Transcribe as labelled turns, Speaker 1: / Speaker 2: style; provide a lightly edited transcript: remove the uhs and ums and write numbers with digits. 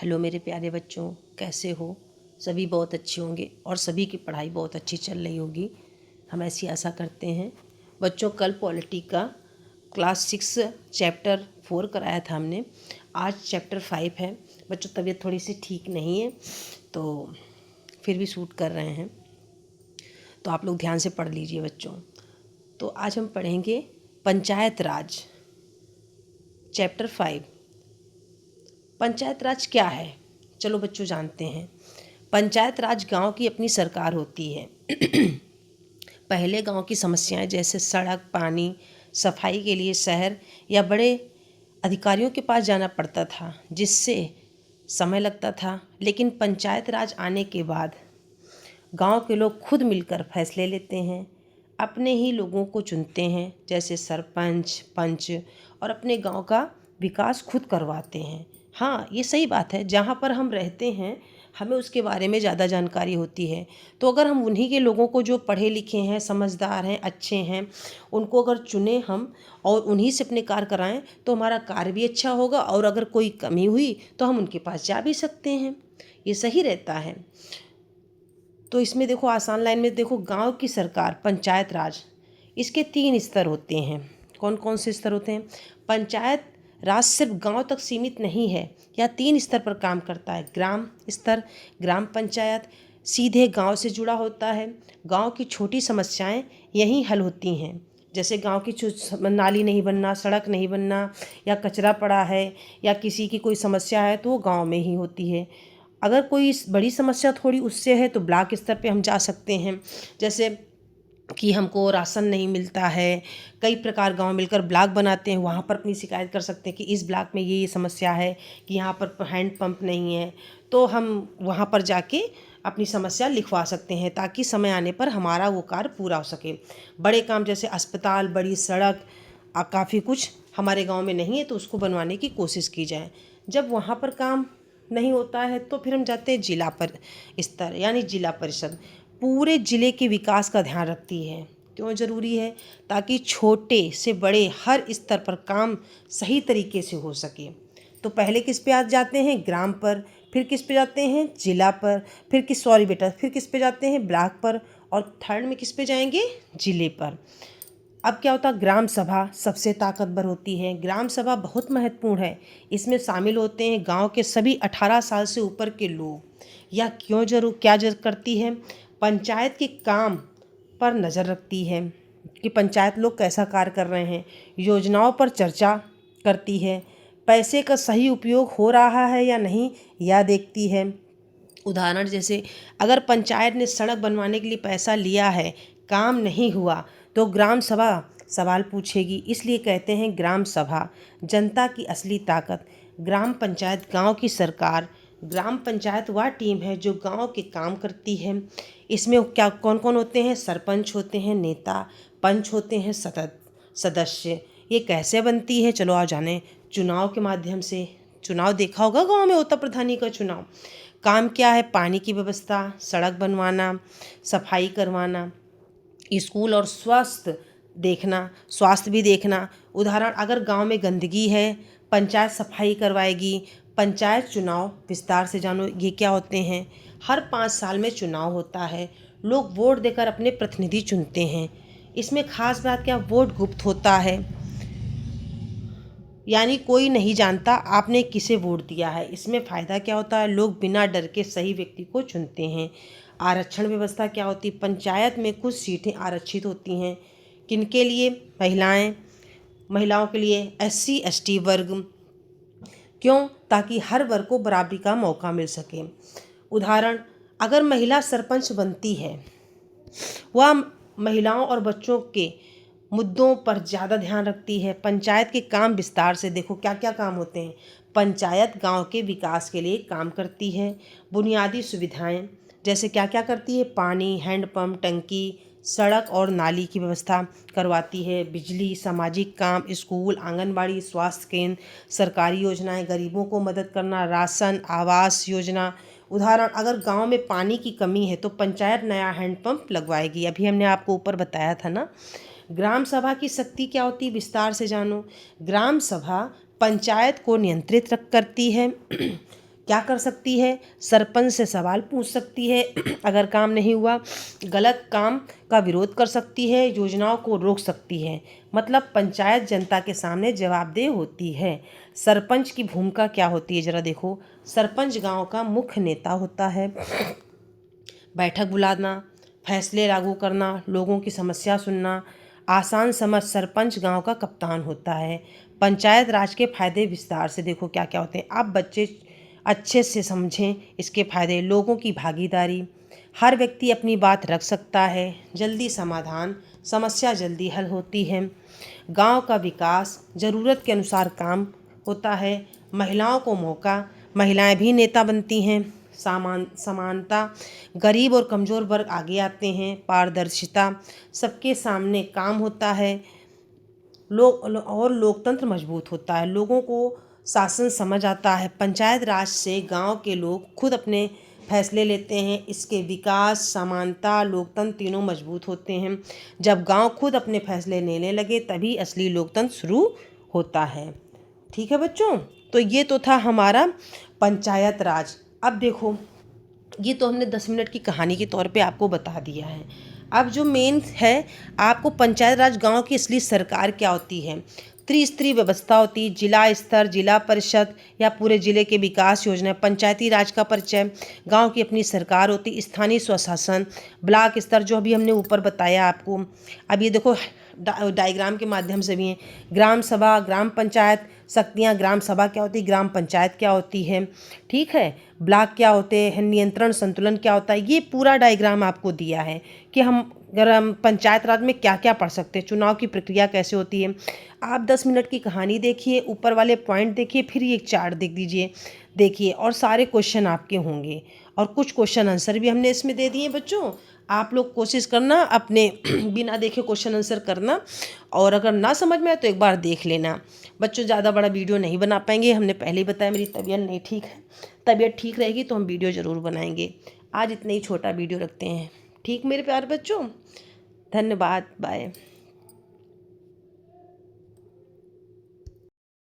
Speaker 1: Hello मेरे प्यारे बच्चों, कैसे हो? सभी बहुत अच्छे होंगे और सभी की पढ़ाई बहुत अच्छी चल रही होगी, हम ऐसी आशा करते हैं। बच्चों, कल पॉलिटी का क्लास 6 चैप्टर 4 कराया था हमने। आज चैप्टर 5 है। बच्चों, तबीयत थोड़ी सी ठीक नहीं है तो फिर भी शूट कर रहे हैं, तो आप लोग ध्यान से पढ़ लीजिए बच्चों। तो आज हम पढ़ेंगे पंचायत राज, चैप्टर 5। पंचायत राज क्या है? चलो बच्चों जानते हैं। पंचायत राज गांव की अपनी सरकार होती है। पहले गांव की समस्याएं जैसे सड़क, पानी, सफाई के लिए शहर या बड़े अधिकारियों के पास जाना पड़ता था, जिससे समय लगता था। लेकिन पंचायत राज आने के बाद गांव के लोग खुद मिलकर फैसले लेते हैं, अपने ही लोगों को चुनते हैं, जैसे सरपंच, पंच, और अपने गांव का विकास खुद करवाते हैं। हाँ, ये सही बात है। जहाँ पर हम रहते हैं हमें उसके बारे में ज़्यादा जानकारी होती है। तो अगर हम उन्हीं के लोगों को, जो पढ़े लिखे हैं, समझदार हैं, अच्छे हैं, उनको अगर चुने हम और उन्हीं से अपने कार्य कराएं तो हमारा कार्य भी अच्छा होगा, और अगर कोई कमी हुई तो हम उनके पास जा भी सकते हैं। ये सही रहता है। तो इसमें देखो, आसान लाइन में देखो, गांव की सरकार, पंचायत राज, इसके 3 स्तर होते हैं। कौन कौन से स्तर होते हैं? पंचायत राज सिर्फ गांव तक सीमित नहीं है, यह 3 स्तर पर काम करता है। ग्राम स्तर, ग्राम पंचायत सीधे गांव से जुड़ा होता है। गांव की छोटी समस्याएं यहीं हल होती हैं, जैसे गांव की नाली नहीं बनना, सड़क नहीं बनना, या कचरा पड़ा है, या किसी की कोई समस्या है, तो वो गांव में ही होती है। अगर कोई बड़ी समस्या थोड़ी उससे है तो ब्लॉक स्तर पे हम जा सकते हैं, जैसे कि हमको राशन नहीं मिलता है। कई प्रकार गांव मिलकर ब्लॉक बनाते हैं, वहाँ पर अपनी शिकायत कर सकते हैं कि इस ब्लॉक में ये समस्या है, कि यहाँ पर हैंड पंप नहीं है। तो हम वहाँ पर जाके अपनी समस्या लिखवा सकते हैं, ताकि समय आने पर हमारा वो कार्य पूरा हो सके। बड़े काम जैसे अस्पताल, बड़ी सड़क, काफ़ी कुछ हमारे गांव में नहीं है, तो उसको बनवाने की कोशिश की जाए। जब वहाँ पर काम नहीं होता है तो फिर हम जाते हैं जिला पर स्तर, यानी जिला परिषद। पूरे ज़िले के विकास का ध्यान रखती है। क्यों ज़रूरी है? ताकि छोटे से बड़े हर स्तर पर काम सही तरीके से हो सके। तो पहले किस पे आ जाते हैं? ग्राम पर। फिर किस पे जाते हैं? जिला पर। फिर किस पे जाते हैं? ब्लॉक पर। और थर्ड में किस पे जाएंगे? जिले पर। अब क्या होता है? ग्राम सभा सबसे ताकतवर होती है। ग्राम सभा बहुत महत्वपूर्ण है। इसमें शामिल होते हैं गांव के सभी 18 साल से ऊपर के लोग। यह क्या जरूर करती है? पंचायत के काम पर नज़र रखती है कि पंचायत लोग कैसा कार्य कर रहे हैं। योजनाओं पर चर्चा करती है। पैसे का सही उपयोग हो रहा है या नहीं, यह देखती है। उदाहरण जैसे, अगर पंचायत ने सड़क बनवाने के लिए पैसा लिया है, काम नहीं हुआ, तो ग्राम सभा सवाल पूछेगी। इसलिए कहते हैं ग्राम सभा जनता की असली ताकत। ग्राम पंचायत गांव की सरकार। ग्राम पंचायत वह टीम है जो गांव के काम करती है। इसमें क्या कौन कौन होते हैं? सरपंच होते हैं, नेता, पंच होते हैं, सदस्य। ये कैसे बनती है? चलो आओ जाने। चुनाव के माध्यम से। चुनाव देखा होगा, गांव में होता प्रधानी का चुनाव। काम क्या है? पानी की व्यवस्था, सड़क बनवाना, सफाई करवाना, स्कूल और स्वास्थ्य भी देखना। उदाहरण, अगर गांव में गंदगी है, पंचायत सफाई करवाएगी। पंचायत चुनाव विस्तार से जानो, ये क्या होते हैं? हर 5 साल में चुनाव होता है। लोग वोट देकर अपने प्रतिनिधि चुनते हैं। इसमें खास बात क्या? वोट गुप्त होता है, यानी कोई नहीं जानता आपने किसे वोट दिया है। इसमें फ़ायदा क्या होता है? लोग बिना डर के सही व्यक्ति को चुनते हैं। आरक्षण व्यवस्था क्या होती है? पंचायत में कुछ सीटें आरक्षित होती हैं। किनके लिए? महिलाओं के लिए, SC ST वर्ग। क्यों? ताकि हर वर्ग को बराबरी का मौका मिल सके। उदाहरण, अगर महिला सरपंच बनती है, वह महिलाओं और बच्चों के मुद्दों पर ज़्यादा ध्यान रखती है। पंचायत के काम विस्तार से देखो, क्या क्या काम होते हैं। पंचायत गांव के विकास के लिए काम करती है। बुनियादी सुविधाएं जैसे क्या क्या करती है? पानी, हैंडपंप, टंकी, सड़क और नाली की व्यवस्था करवाती है। बिजली, सामाजिक काम, स्कूल, आंगनबाड़ी, स्वास्थ्य केंद्र, सरकारी योजनाएं, गरीबों को मदद करना, राशन, आवास योजना। उदाहरण, अगर गांव में पानी की कमी है तो पंचायत नया हैंडपंप लगवाएगी। अभी हमने आपको ऊपर बताया था ना। ग्राम सभा की शक्ति क्या होती है? विस्तार से जानो। ग्राम सभा पंचायत को नियंत्रित करती है। क्या कर सकती है, सरपंच से सवाल पूछ सकती है, अगर काम नहीं हुआ गलत काम का विरोध कर सकती है, योजनाओं को रोक सकती है। मतलब पंचायत जनता के सामने जवाबदेह होती है। सरपंच की भूमिका क्या होती है ज़रा देखो। सरपंच गांव का मुख्य नेता होता है। बैठक बुलाना, फैसले लागू करना, लोगों की समस्या सुनना, आसान समझ। सरपंच गांव का कप्तान होता है। पंचायत राज के फायदे विस्तार से देखो क्या क्या होते हैं। आप बच्चे अच्छे से समझें इसके फायदे। लोगों की भागीदारी, हर व्यक्ति अपनी बात रख सकता है। जल्दी समाधान, समस्या जल्दी हल होती है। गांव का विकास, ज़रूरत के अनुसार काम होता है। महिलाओं को मौका, महिलाएं भी नेता बनती हैं। समानता, गरीब और कमज़ोर वर्ग आगे आते हैं। पारदर्शिता, सबके सामने काम होता है। लोकतंत्र मजबूत होता है। लोगों को शासन समझ आता है। पंचायत राज से गांव के लोग खुद अपने फैसले लेते हैं। इसके विकास, समानता, लोकतंत्र तीनों मजबूत होते हैं। जब गांव खुद अपने फैसले लेने लगे तभी असली लोकतंत्र शुरू होता है। ठीक है बच्चों, तो ये तो था हमारा पंचायत राज। अब देखो, ये तो हमने 10 मिनट की कहानी के तौर पे आपको बता दिया है। अब जो मेन है, आपको पंचायत राज गांव की असली सरकार क्या होती है। त्रिस्तरीय व्यवस्था होती है, जिला स्तर, जिला परिषद या पूरे जिले के विकास योजना। पंचायती राज का परिचय, गांव की अपनी सरकार होती। स्थानीय स्वशासन, ब्लॉक स्तर जो अभी हमने ऊपर बताया आपको। अब ये देखो डायग्राम के माध्यम से भी हैं। ग्राम सभा, ग्राम पंचायत शक्तियाँ, ग्राम सभा क्या होती है, ग्राम पंचायत क्या होती है, ठीक है, ब्लॉक क्या होते हैं, नियंत्रण संतुलन क्या होता है। ये पूरा डायग्राम आपको दिया है कि हम पंचायत राज में क्या क्या पढ़ सकते हैं, चुनाव की प्रक्रिया कैसे होती है। आप 10 मिनट की कहानी देखिए, ऊपर वाले पॉइंट देखिए, फिर ये एक चार्ट देख दीजिए, देखिए, और सारे क्वेश्चन आपके होंगे और कुछ क्वेश्चन आंसर भी हमने इसमें दे दिए बच्चों। आप लोग कोशिश करना अपने बिना देखे क्वेश्चन आंसर करना, और अगर ना समझ में आए तो एक बार देख लेना। बच्चों ज़्यादा बड़ा वीडियो नहीं बना पाएंगे, हमने पहले ही बताया मेरी तबीयत नहीं ठीक है। तबीयत ठीक रहेगी तो हम वीडियो ज़रूर बनाएंगे। आज इतना ही छोटा वीडियो रखते हैं। ठीक मेरे प्यारे बच्चों, धन्यवाद, बाय।